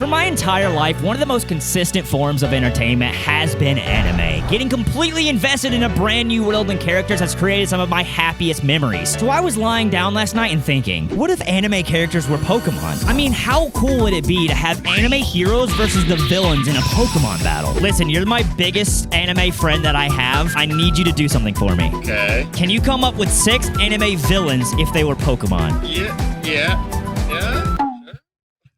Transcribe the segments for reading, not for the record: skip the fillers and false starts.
For my entire life, one of the most consistent forms of entertainment has been anime. Getting completely invested in a brand new world and characters has created some of my happiest memories. So I was lying down last night and thinking, what if anime characters were Pokemon? I mean, how cool would it be to have anime heroes versus the villains in a Pokemon battle? Listen, you're my biggest anime friend that I have. I need you to do something for me. Okay. Can you come up with 6 anime villains if they were Pokemon? Yeah.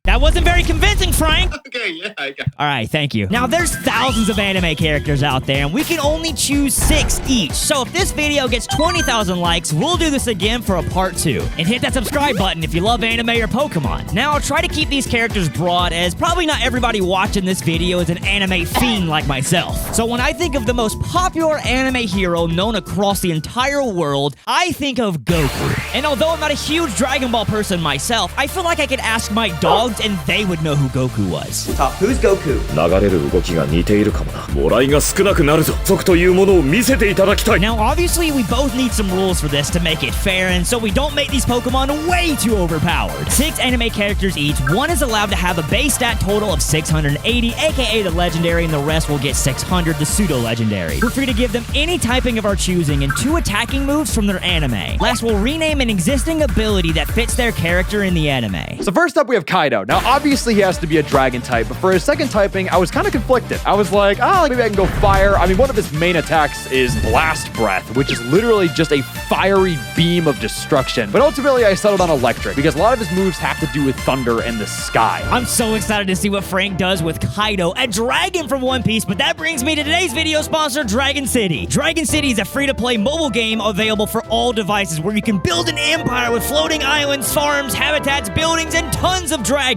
That wasn't very convincing, Frank! Okay, yeah, I got it. Alright, thank you. Now, there's thousands of anime characters out there, and we can only choose 6 each. So if this video gets 20,000 likes, we'll do this again for a part 2. And hit that subscribe button if you love anime or Pokemon. Now, I'll try to keep these characters broad, as probably not everybody watching this video is an anime fiend like myself. So when I think of the most popular anime hero known across the entire world, I think of Goku. And although I'm not a huge Dragon Ball person myself, I feel like I could ask my dogs and they would know who Goku was. Top, who's Goku? 流れる動きが似ているかもな。もらいが少なくなるぞ。族というものを見せていただきたい。 Now, obviously, we both need some rules for this to make it fair, and so we don't make these Pokemon way too overpowered. 6 anime characters each. One is allowed to have a base stat total of 680, aka the legendary, and the rest will get 600, the pseudo-legendary. We're free to give them any typing of our choosing and 2 attacking moves from their anime. Last, we'll rename an existing ability that fits their character in the anime. So first up, we have Kaido. Now, obviously, he has to be a dragon type, but for his second typing, I was kind of conflicted. I was like, maybe I can go fire. I mean, one of his main attacks is Blast Breath, which is literally just a fiery beam of destruction. But ultimately, I settled on electric, because a lot of his moves have to do with thunder and the sky. I'm so excited to see what Frank does with Kaido, a dragon from One Piece, but that brings me to today's video sponsor, Dragon City. Dragon City is a free-to-play mobile game available for all devices where you can build an empire with floating islands, farms, habitats, buildings, and tons of dragons.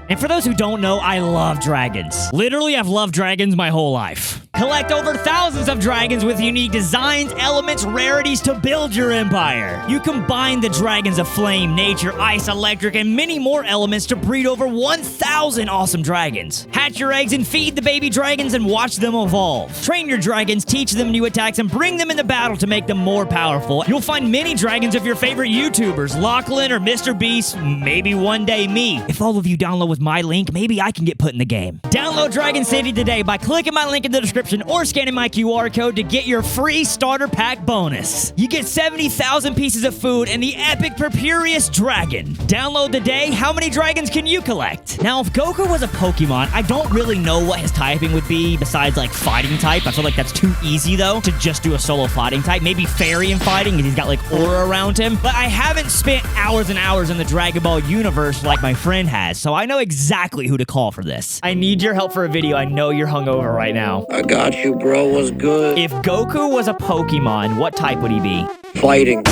And for those who don't know, I love dragons. Literally, I've loved dragons my whole life. Collect over thousands of dragons with unique designs, elements, rarities to build your empire. You combine the dragons of flame, nature, ice, electric, and many more elements to breed over 1,000 awesome dragons. Hatch your eggs and feed the baby dragons and watch them evolve. Train your dragons, teach them new attacks, and bring them into battle to make them more powerful. You'll find many dragons of your favorite YouTubers, Lachlan or Mr. Beast, maybe one day me. If all of you download with my link, maybe I can get put in the game. Download Dragon City today by clicking my link in the description or scanning my QR code to get your free starter pack bonus. You get 70,000 pieces of food and the epic Purpurious Dragon. Download today. How many dragons can you collect? Now, if Goku was a Pokemon, I don't really know what his typing would be besides like fighting type. I feel like that's too easy though to just do a solo fighting type. Maybe fairy and fighting because he's got like aura around him. But I haven't spent hours and hours in the Dragon Ball universe like my friend has, so I know exactly who to call for this. I need your help for a video. I know you're hungover right now. I got you, bro. Was good. If Goku was a Pokemon, what type would he be? Fighting.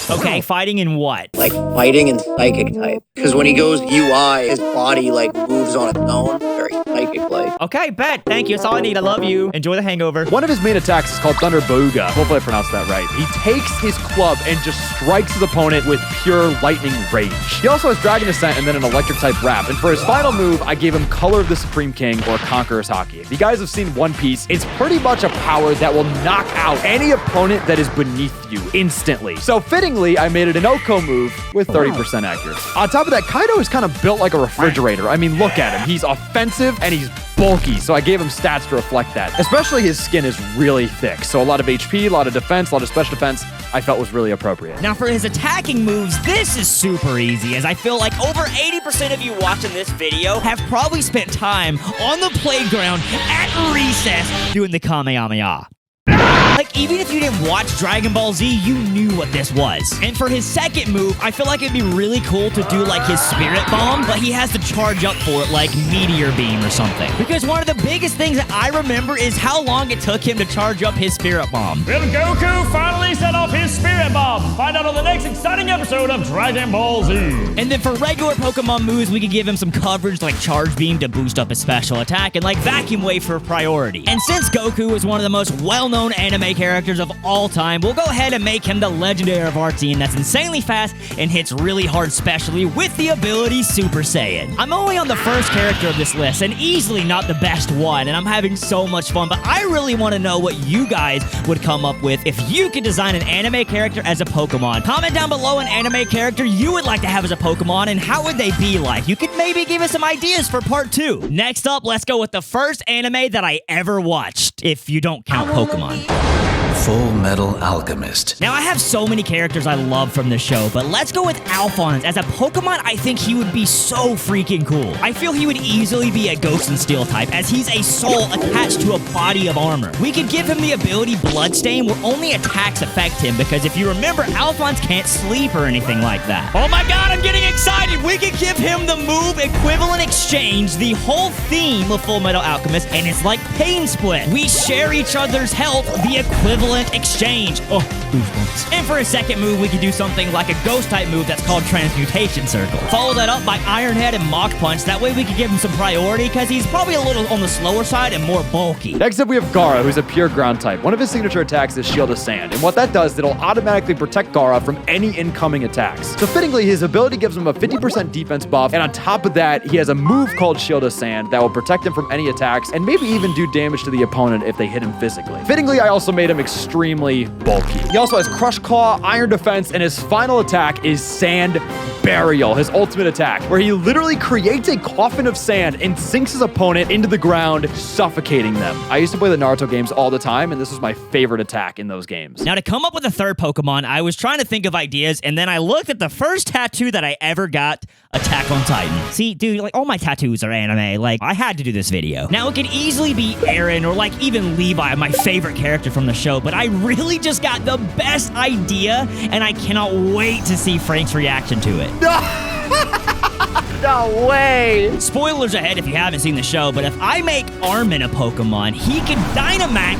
Okay, fighting in what? Like fighting and psychic type. Because when he goes UI, his body like moves on its own. Very psychic like. Okay, bet. Thank you. That's all I need. I love you. Enjoy the hangover. One of his main attacks is called Thunder Booga. Hopefully I pronounced that right. He takes his club and just strikes his opponent with pure lightning rage. He also has Dragon Ascent and then an electric type wrap. And for his final move, I gave him Color of the Supreme King or Conqueror's Haki. If you guys have seen One Piece, it's pretty much a power that will knock out any opponent that is beneath you instantly. So fittingly, I made it an Oko move with 30% accuracy. On top of that, Kaido is kind of built like a refrigerator. I mean, look at him. He's offensive and he's bulky, so I gave him stats to reflect that. Especially his skin is really thick, so a lot of HP, a lot of defense, a lot of special defense, I felt was really appropriate. Now for his attacking moves, this is super easy, as I feel like over 80% of you watching this video have probably spent time on the playground at recess doing the Kamehameha. Like, even if you didn't watch Dragon Ball Z, you knew what this was. And for his second move, I feel like it'd be really cool to do, like, his Spirit Bomb, but he has to charge up for it, like Meteor Beam or something. Because one of the biggest things that I remember is how long it took him to charge up his Spirit Bomb. Will Goku finally set off his Spirit Bomb? Find out on the next exciting episode of Dragon Ball Z. And then for regular Pokemon moves, we could give him some coverage like Charge Beam to boost up his special attack and like Vacuum Wave for priority. And since Goku is one of the most well-known anime characters of all time, we'll go ahead and make him the legendary of our team that's insanely fast and hits really hard, especially with the ability Super Saiyan. I'm only on the first character of this list and easily not the best one, and I'm having so much fun, but I really want to know what you guys would come up with if you could design design an anime character as a Pokemon. Comment down below an anime character you would like to have as a Pokemon and how would they be like. You could maybe give us some ideas for part 2. Next up, let's go with the first anime that I ever watched, if you don't count Pokemon. Full Metal Alchemist. Now, I have so many characters I love from the show, but let's go with Alphonse. As a Pokemon, I think he would be so freaking cool. I feel he would easily be a Ghost and Steel type, as he's a soul attached to a body of armor. We could give him the ability Bloodstain, where only attacks affect him, because if you remember, Alphonse can't sleep or anything like that. Oh my god, I'm getting excited! We could give him the move Equivalent Exchange, the whole theme of Full Metal Alchemist, and it's like Pain Split. We share each other's health, the Equivalent Exchange. Oh, goosebumps. And for a second move, we could do something like a Ghost-type move that's called Transmutation Circle. Follow that up by Iron Head and Mach Punch. That way we could give him some priority, because he's probably a little on the slower side and more bulky. Next up, we have Gaara, who's a pure ground type. One of his signature attacks is Shield of Sand, and what that does, it'll automatically protect Gaara from any incoming attacks. So fittingly, his ability gives him a 50% defense buff, and on top of that, he has a move called Shield of Sand that will protect him from any attacks, and maybe even do damage to the opponent if they hit him physically. Fittingly, I also made him extremely bulky. He also has Crush Claw, Iron Defense, and his final attack is Sand Burial, his ultimate attack, where he literally creates a coffin of sand and sinks his opponent into the ground, suffocating them. I used to play the Naruto games all the time, and this was my favorite attack in those games. Now, to come up with a third Pokemon, I was trying to think of ideas, and then I looked at the first tattoo that I ever got, Attack on Titan. See, dude, like, all my tattoos are anime. Like, I had to do this video. Now, it could easily be Eren or, like, even Levi, my favorite character from the show, but I really just got the best idea, and I cannot wait to see Frank's reaction to it. No way! Spoilers ahead if you haven't seen the show, but if I make Armin a Pokemon, he can Dynamax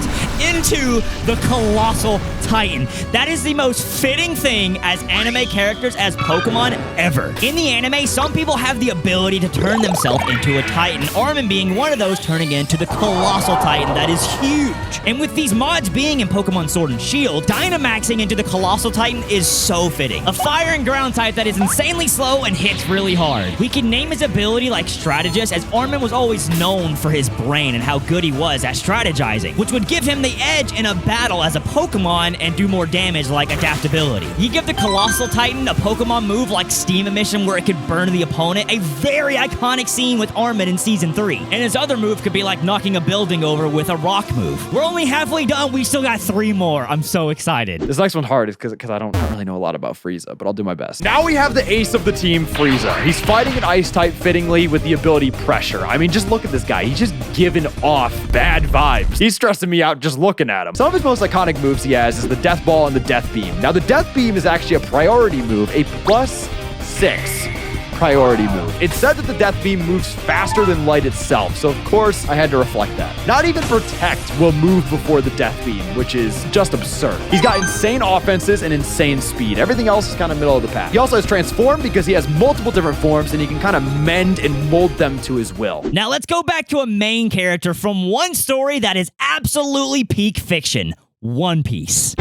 into the Colossal Titan. That is the most fitting thing as anime characters as Pokemon ever. In the anime, some people have the ability to turn themselves into a Titan, Armin being one of those, turning into the Colossal Titan. That is huge. And with these mods being in Pokemon Sword and Shield, Dynamaxing into the Colossal Titan is so fitting. A fire and ground type that is insanely slow and hits really hard. We can name his ability like Strategist, as Armin was always known for his brain and how good he was at strategizing, which would give him the edge in a battle as a Pokemon and do more damage like Adaptability. You give the Colossal Titan a Pokemon move like Steam Emission, where it could burn the opponent, a very iconic scene with Armin in Season 3. And his other move could be like knocking a building over with a rock move. We're only halfway done, we still got 3 more. I'm so excited. This next one hard is because I don't really know a lot about Frieza, but I'll do my best. Now we have the ace of the team, Frieza. He's fighting an ice type fittingly with the ability Pressure. I mean, just look at this guy. He's just giving off bad vibes. He's stressing me out just looking at him. Some of his most iconic moves he has is the Death Ball and the Death Beam. Now, the Death Beam is actually a priority move, a +6 priority move. It said that the Death Beam moves faster than light itself, so of course I had to reflect that. Not even Protect will move before the Death Beam, which is just absurd. He's got insane offenses and insane speed. Everything else is kind of middle of the pack. He also has Transform because he has multiple different forms and he can kind of mend and mold them to his will. Now let's go back to a main character from one story that is absolutely peak fiction, One Piece.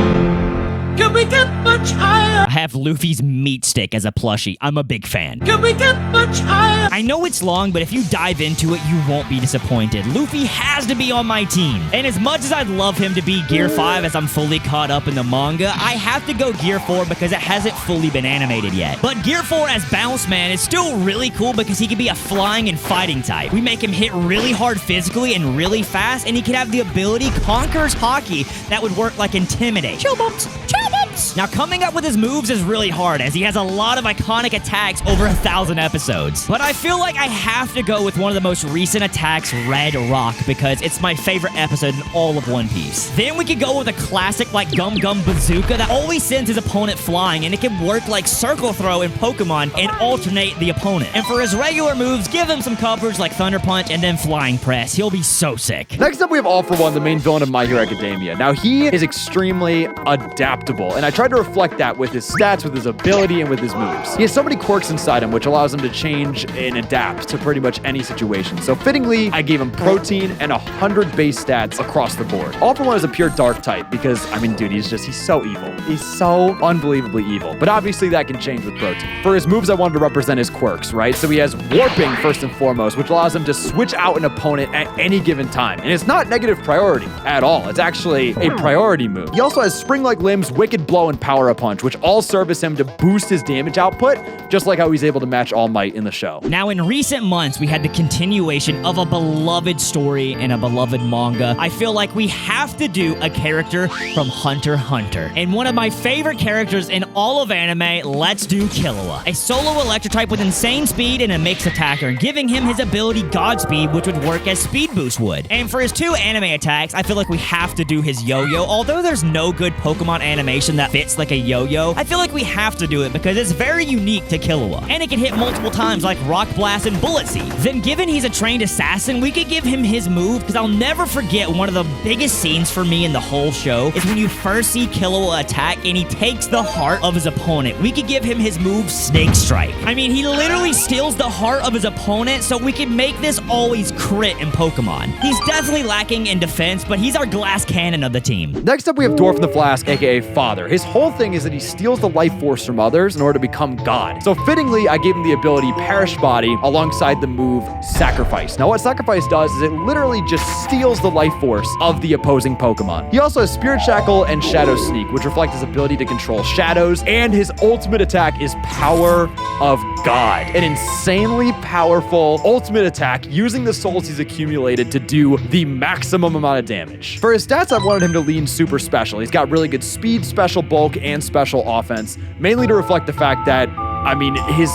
Can we get much higher? I have Luffy's meat stick as a plushie. I'm a big fan. Can we get much higher? I know it's long, but if you dive into it, you won't be disappointed. Luffy has to be on my team. And as much as I'd love him to be Gear 5 as I'm fully caught up in the manga, I have to go Gear 4 because it hasn't fully been animated yet. But Gear 4 as Bounce Man is still really cool because he can be a flying and fighting type. We make him hit really hard physically and really fast, and he can have the ability Conqueror's Haki that would work like Intimidate. Chill bumps! Chill bumps! Now, coming up with his moves is really hard, as he has a lot of iconic attacks over 1,000 episodes. But I feel like I have to go with one of the most recent attacks, Red Rock, because it's my favorite episode in all of One Piece. Then we could go with a classic like Gum Gum Bazooka that always sends his opponent flying, and it can work like Circle Throw in Pokemon and alternate the opponent. And for his regular moves, give him some coverage like Thunder Punch and then Flying Press. He'll be so sick. Next up, we have All For One, the main villain of My Hero Academia. Now, he is extremely adaptable, and I I tried to reflect that with his stats, with his ability, and with his moves. He has so many quirks inside him, which allows him to change and adapt to pretty much any situation. So fittingly, I gave him protein and 100 base stats across the board. All for one is a pure dark type because, I mean, dude, he's so evil. He's so unbelievably evil. But obviously that can change with protein. For his moves, I wanted to represent his quirks, right? So he has warping first and foremost, which allows him to switch out an opponent at any given time. And it's not negative priority at all. It's actually a priority move. He also has spring-like limbs, wicked blow, and power-up punch, which all service him to boost his damage output, just like how he's able to match All Might in the show. Now, in recent months, we had the continuation of a beloved story and a beloved manga. I feel like we have to do a character from Hunter x Hunter. And one of my favorite characters in all of anime, let's do Killua. A solo electric type with insane speed and a mixed attacker, giving him his ability Godspeed, which would work as Speed Boost would. And for his 2 anime attacks, I feel like we have to do his yo-yo. Although there's no good Pokemon animation that fits like a yo-yo, I feel like we have to do it because it's very unique to Killua. And it can hit multiple times like Rock Blast and Bullet Seed. Then given he's a trained assassin, we could give him his move because I'll never forget one of the biggest scenes for me in the whole show is when you first see Killua attack and he takes the heart of his opponent. We could give him his move Snake Strike. I mean, he literally steals the heart of his opponent, so we can make this always crit in Pokemon. He's definitely lacking in defense, but he's our glass cannon of the team. Next up, we have Dwarf in the Flask, aka Father. His whole thing is that he steals the life force from others in order to become God. So fittingly, I gave him the ability Perish Body alongside the move Sacrifice. Now, what Sacrifice does is it literally just steals the life force of the opposing Pokemon. He also has Spirit Shackle and Shadow Sneak, which reflect his ability to control shadows, and his ultimate attack is Power of God, an insanely powerful ultimate attack using the souls he's accumulated to do the maximum amount of damage. For his stats, I wanted him to lean super special. He's got really good speed, special bulk, and special offense, mainly to reflect the fact that, I mean, his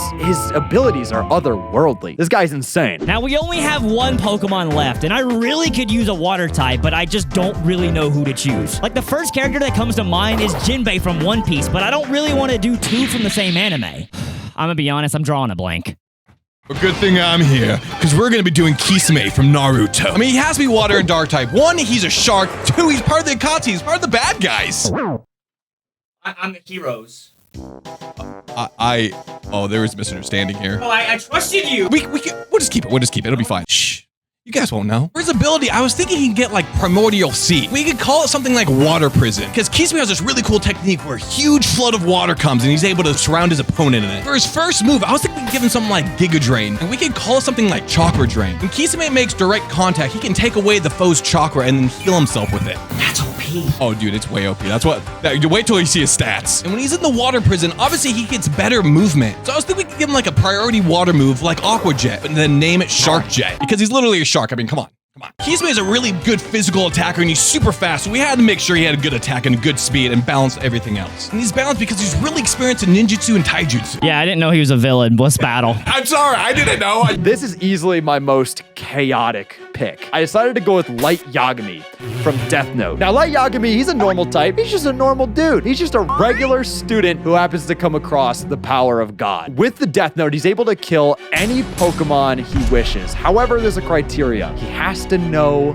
abilities are otherworldly. This guy's insane. Now, we only have 1 Pokemon left, and I really could use a water type, but I just don't really know who to choose. Like, the first character that comes to mind is Jinbei from One Piece, but I don't really want to do 2 from the same anime. I'm gonna be honest, I'm drawing a blank. Well, good thing I'm here, because we're going to be doing Kisame from Naruto. I mean, he has to be water and dark type. 1, he's a shark. 2, he's part of the Akatsuki. He's part of the bad guys. I'm the heroes. Oh, there is a misunderstanding here. Oh, I trusted you. We'll just keep it. We'll just keep it. It'll be fine. Shh. You guys won't know. For his ability, I was thinking he can get like Primordial Sea. We could call it something like Water Prison, because Kisame has this really cool technique where a huge flood of water comes and he's able to surround his opponent in it. For his first move, I was thinking we could give him something like Giga Drain, and we could call it something like Chakra Drain. When Kisame makes direct contact, he can take away the foe's chakra and then heal himself with it. That's OP. Oh, dude, it's way OP. That's what. You wait till you see his stats. And when he's in the water prison, obviously he gets better movement. So I was thinking we could give him like a priority water move like Aqua Jet, but then name it Shark Jet, because he's literally a shark. I mean, come on. Come on. Kisame is a really good physical attacker and he's super fast, so we had to make sure he had a good attack and a good speed and balance everything else. And he's balanced because he's really experienced in ninjutsu and taijutsu. Yeah, I didn't know he was a villain. Let's battle. I'm sorry, I didn't know. This is easily my most chaotic pick. I decided to go with Light Yagami from Death Note. Now, Light Yagami, he's a normal type. He's just a normal dude. He's just a regular student who happens to come across the power of God. With the Death Note, he's able to kill any Pokemon he wishes. However, there's a criteria. He has to know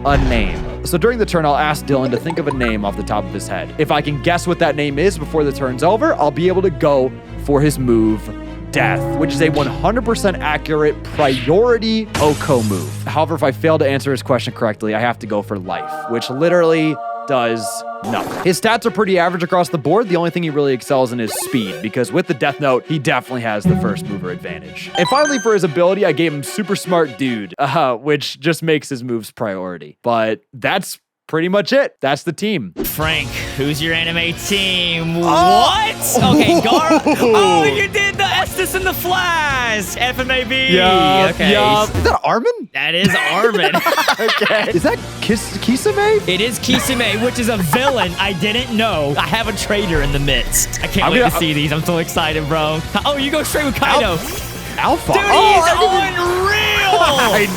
a name. So during the turn, I'll ask Dylan to think of a name off the top of his head. If I can guess what that name is before the turn's over, I'll be able to go for his move, Death, which is a 100% accurate priority Oko move. However, if I fail to answer his question correctly, I have to go for Life, which literally does nothing. His stats are pretty average across the board. The only thing he really excels in is speed, because with the Death Note, he definitely has the first mover advantage. And finally, for his ability, I gave him Super Smart Dude, which just makes his moves priority. But that's pretty much it. That's the team. Frank, who's your anime team? What? Okay, Gar. Oh, you did the Estes and the Flash. FMAB. Yeah. Okay. Is that Armin? That is Armin. Okay. Is that Kisame? It is Kisame, which is a villain I didn't know. I have a traitor in the midst. I can't wait to see these. I'm so excited, bro. Oh, you go straight with Kaido. Alpha. Dude, he's unreal. I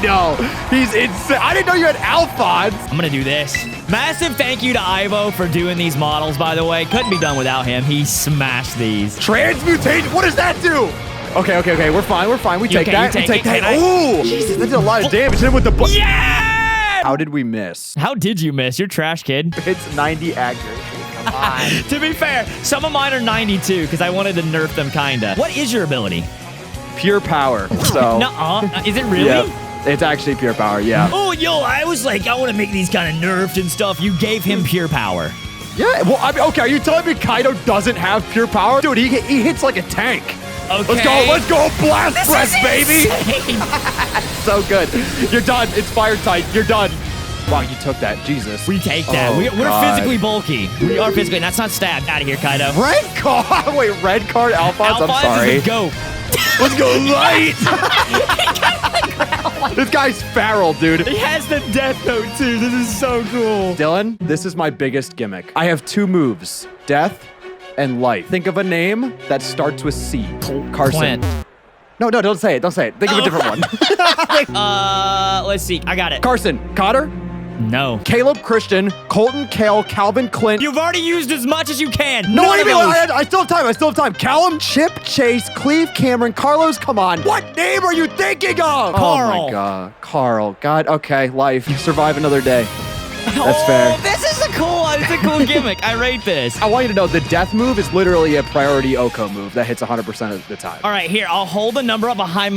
know. He's insane. I didn't know you had Alphonse. I'm gonna do this. Massive thank you to Ivo for doing these models, by the way. Couldn't be done without him. He smashed these. Transmutation. What does that do? Okay. We're fine. We take that. We take that. Ooh. Jesus, that did a lot of damage. Hit him with the Yeah! How did we miss? How did you miss? You're trash, kid. It's 90 accuracy. To be fair, some of mine are 92 because I wanted to nerf them kinda. What is your ability? Pure power. So. Nuh-uh. Is it really? Yeah, it's actually pure power. Yeah. Oh, yo, I was like, I want to make these kind of nerfed and stuff. You gave him pure power. Yeah. Well, I mean, okay. Are you telling me Kaido doesn't have pure power, dude? He hits like a tank. Okay. Let's go, blast breath, baby. Insane. So good. You're done. It's fire tight. You're done. Wow, you took that. Jesus. We take that. Oh, We're God. physically bulky. We are physically. That's not stabbed. Out of here, Kaido. Red card. Wait, red card, Alphonse? I'm Alphonse sorry. is a goat. Let's go light. This guy's feral, dude. He has the death note, too. This is so cool. Dylan, this is my biggest gimmick. I have 2 moves. Death and life. Think of a name that starts with C. Carson. Clint. No, don't say it. Don't say it. Think of a different one. Let's see. I got it. Carson. Cotter. No. Caleb Christian. Colton Kale. Calvin Clint. You've already used as much as you can. No, None wait a of minute. those. I still have time. Callum, Chip, Chase, Cleve, Cameron, Carlos, come on. What name are you thinking of? Oh Carl. my God. Carl. God, okay. Life. You survive another day. That's fair. This is a cool gimmick. I rate this. I want you to know the death move is literally a priority Oko move that hits 100% of the time. All right, here. I'll hold the number up behind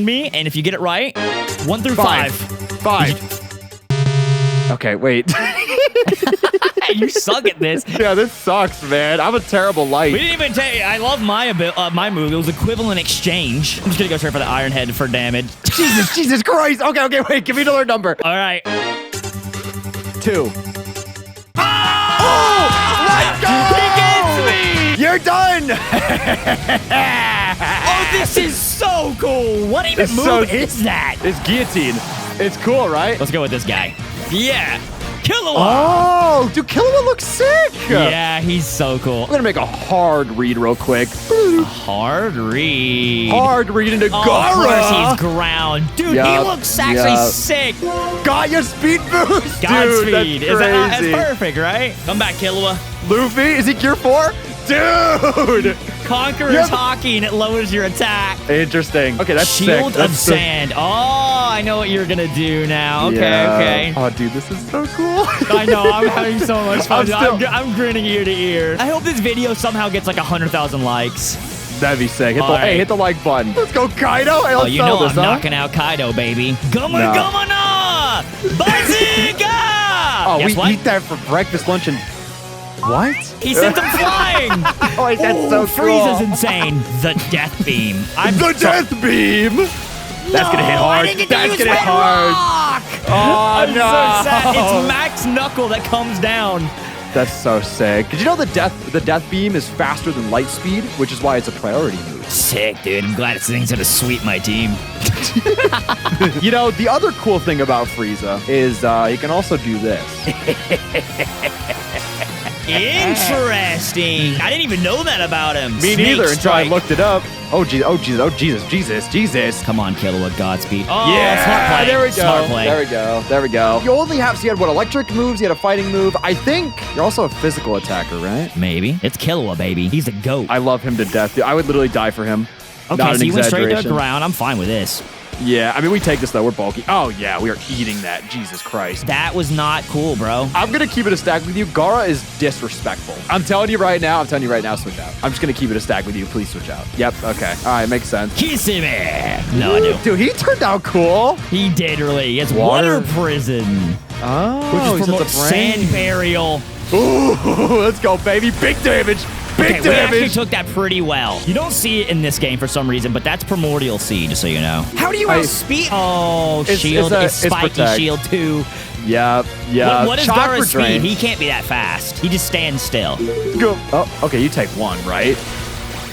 me, and if you get it right, 1 through 5. 5. Okay, wait. You suck at this. Yeah, this sucks, man. I'm a terrible light. We didn't even tell you. I love my move. It was equivalent exchange. I'm just gonna go straight for the Iron Head for damage. Jesus Christ. Okay, wait. Give me another number. All right. 2. Let's go! He gets me! You're done! Oh, this is so cool. What even It's move so- is that? It's guillotine. It's cool, right? Let's go with this guy. Yeah. Killua! Oh, dude, Killua looks sick. Yeah, he's so cool. I'm gonna make a hard read real quick. Hard read. Hard read into Oh, Gaara. of course he's ground. Dude, he Yup, looks actually yup. sick. Got your speed boost, dude. Godspeed. That's Is that crazy. that's perfect, right? Come back, Killua. Luffy, is he gear 4? Dude! Conqueror's Yep. hockey and it lowers your attack. Interesting. Okay, that's Shield sick. That's of sick. Sand. Oh, I know what you're gonna do now. Okay, Yeah. okay. Oh, dude, this is so cool. I know, I'm having so much fun. I'm I'm grinning ear to ear. I hope this video somehow gets like 100,000 likes. That'd be sick. All right. Hey, hit the like button. Let's go, Kaido. Hey, Oh, let's you settle know this, I'm huh? knocking out Kaido, baby. Gumma No. Gumma Na! Bazooka! Oh, Guess we what? eat that for breakfast, lunch, and... What? He sent them flying! Oh, wait, that's so cool. Frieza's insane. The Death Beam. The death beam! That's gonna hit hard. That's gonna hit hard. Rock! Oh, I'm no. so sad. It's Max Knuckle that comes down. That's so sick. Did you know the death beam is faster than light speed, which is why it's a priority move? Sick, dude. I'm glad things gonna sweep my team. You know, the other cool thing about Frieza is he can also do this. Interesting. I didn't even know that about him. Me Snake neither until I Strike. looked it up. Oh, Jesus. Come on, Killua, Godspeed. Oh, Yeah, smart play. there we go. Smart play. There we go. You only have, so you had what, electric moves, you had a fighting move. I think you're also a physical attacker, right? Maybe. It's Killua, baby. He's a goat. I love him to death. Dude, I would literally die for him. Okay, Not so an you went straight to the exaggeration. ground. I'm fine with this. Yeah, I mean, we take this though. We're bulky. Oh, yeah, we are eating that. Jesus Christ. That was not cool, bro. I'm going to keep it a stack with you. Gaara is disrespectful. I'm telling you right now, switch out. I'm just going to keep it a stack with you. Please switch out. Yep, okay. All right, makes sense. Kiss him. No, I do. Dude, he turned out cool. He did really. It's Water. water prison. Oh, Which is for sand burial. Ooh, let's go, baby. Big damage. Big Okay, we actually damage. took that pretty well. You don't see it in this game for some reason, but that's Primordial Sea, just so you know. How do you outspeed? Oh, It's- shield. it's It's, a- it's spiky protect. shield too. Yep. What is Chakra Gaara's drain. speed? He can't be that fast. He just stands still. Go. Oh, okay, you take one, right?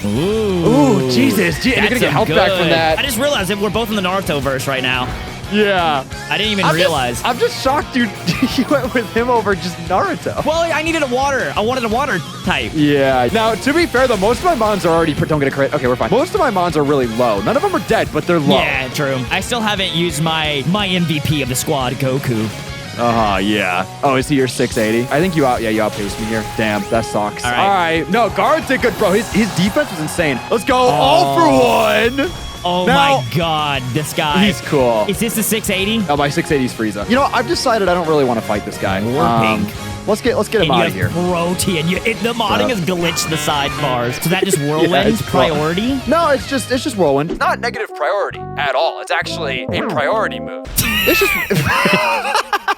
Ooh, Jesus. Gee, and you're gonna That's get health some back from good. that. I just realized that we're both in the Naruto verse right now. Yeah. I didn't even realize. I'm just shocked you went with him over just Naruto. Well, I needed a water. I wanted a water type. Yeah. Now, to be fair, though, most of my mons are already... Don't get a crit. Okay, we're fine. Most of my mons are really low. None of them are dead, but they're low. Yeah, true. I still haven't used my MVP of the squad, Goku. Yeah. Oh, is he your 680? I think you outpaced me here. Damn, that sucks. All right. All right. No, Gaara did good, bro. His defense was insane. Let's go all for one. Oh Now- my god, this guy. He's cool. Is this the 680? Oh, my 680 is Frieza. You know, I've decided I don't really want to fight this guy. Warping. Let's get him out of here. Protein. The modding has glitched the sidebars. So that just whirlwind it's priority? No, it's just whirlwind. Not negative priority at all. It's actually a priority move. It's just.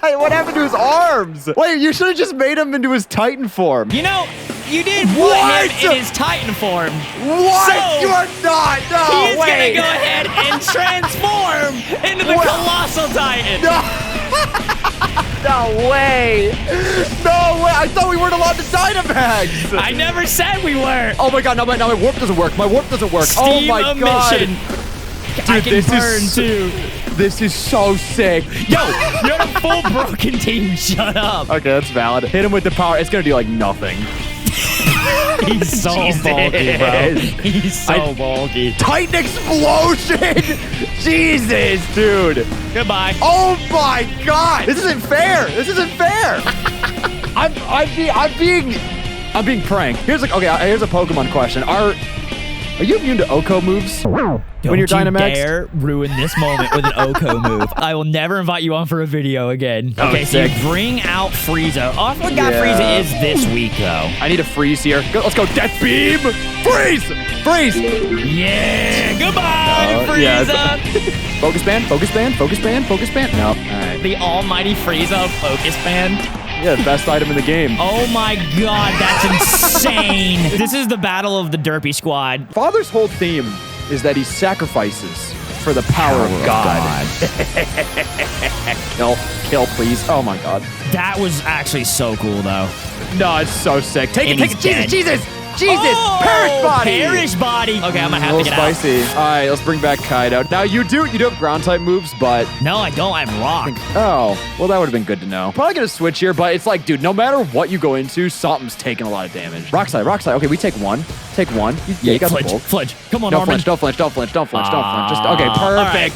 What happened to his arms? Wait, you should have just made him into his Titan form. You know, you did want him in his Titan form. What? So you are not. No, he's gonna go ahead and transform into the Colossal Titan. No way. No way. I thought we weren't allowed to Dynamax. I never said we were. Oh my god, no, my warp doesn't work. My warp doesn't work. Steam oh my god. Dude, I can this burn too. This is so sick. Yo, you're a full broken team. Shut up. Okay, that's valid. Hit him with the power. It's gonna do like nothing. He's so bulky, bro. He's so bulky. Titan explosion! Jesus, dude. Goodbye. Oh my god! This isn't fair. This isn't fair. I'm being pranked. Here's a Pokemon question. Are you immune to Oko moves? When you're Dynamaxed? Don't you dare ruin this moment with an Oko move. I will never invite you on for a video again. Okay, so you bring out Frieza. Oh, I forgot Frieza is this week, though. I need a freeze here. Let's go, Death Beam! Freeze! Freeze! Yeah! Goodbye, Frieza! Focus band, focus band, focus band, focus band. No. All right. The almighty Frieza Focus Band. Yeah, best item in the game. Oh my god, that's insane. This is the battle of the Derpy Squad. Father's whole theme is that he sacrifices for the power of God. Kill, please. Oh my god. That was actually so cool, though. No, it's so sick. Take it. Jesus. Oh, Perish body. Perish body. Okay, I'm gonna have to get spicy. All right, let's bring back Kaido. Now you do have ground type moves, but no, I don't. I have rock. Oh, well, that would have been good to know. Probably gonna switch here, but it's like, dude, no matter what you go into, something's taking a lot of damage. Rock slide. Okay, we take one. Take one. You got the flinch. Come on, don't Armin. Flinch. Don't flinch. Just okay, perfect.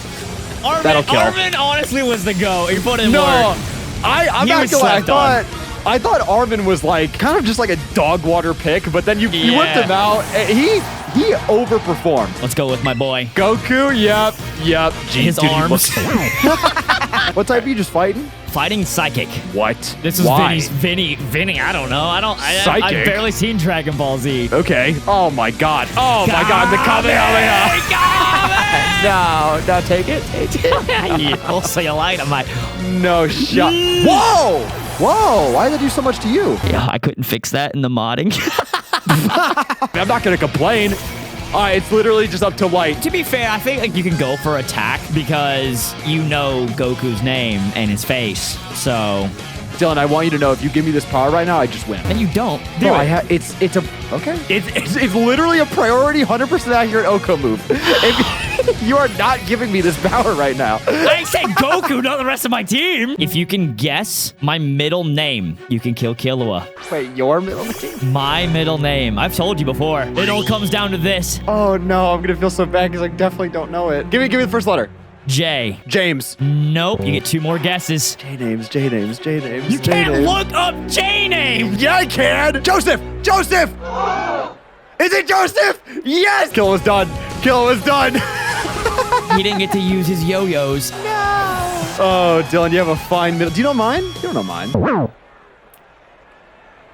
Right. That'll kill. Armin honestly was the go. You put in no, work. I'm not gonna. I thought Armin was like kind of just like a dog water pick, but then you whipped him out. He overperformed. Let's go with my boy Goku. Yep. Jeez, his arms. What type are you just fighting? Fighting Psychic. What? This is Vinny. I don't know. I've barely seen Dragon Ball Z. Okay. Oh my god. Oh my god. The Kamehameha. No, take it. Also, you light on my. No shot. Whoa! Why did they do so much to you? Yeah, I couldn't fix that in the modding. I'm not gonna complain. It's literally just up to light. To be fair, I think you can go for attack because you know Goku's name and his face. So, Dylan, I want you to know if you give me this power right now, I just win. And you don't. It's literally a priority 100% accurate Oko move. You are not giving me this power right now. I said Goku, not the rest of my team. If you can guess my middle name, you can kill Killua. Wait, your middle name? My middle name. I've told you before. It all comes down to this. Oh no, I'm gonna feel so bad because I definitely don't know it. Give me the first letter. J. James. Nope. You get 2 more guesses. J names. You can't look up J names. Yeah, I can. Joseph. Is it Joseph? Yes. Kill was done. He didn't get to use his yo-yos. No. Oh, Dylan, you have a fine middle. Do you know mine? You don't know mine.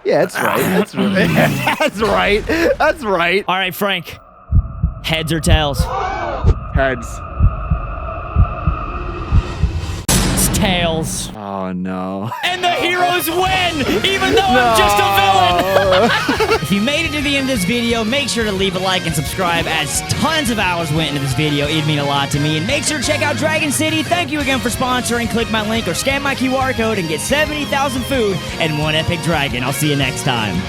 Yeah, that's right. That's right. All right, Frank. Heads or tails? Heads. Tails. Oh, no. And the heroes win, even though I'm just a villain. If you made it to the end of this video, make sure to leave a like and subscribe, as tons of hours went into this video. It'd mean a lot to me. And make sure to check out Dragon City. Thank you again for sponsoring. Click my link or scan my QR code and get 70,000 food and 1 epic dragon. I'll see you next time.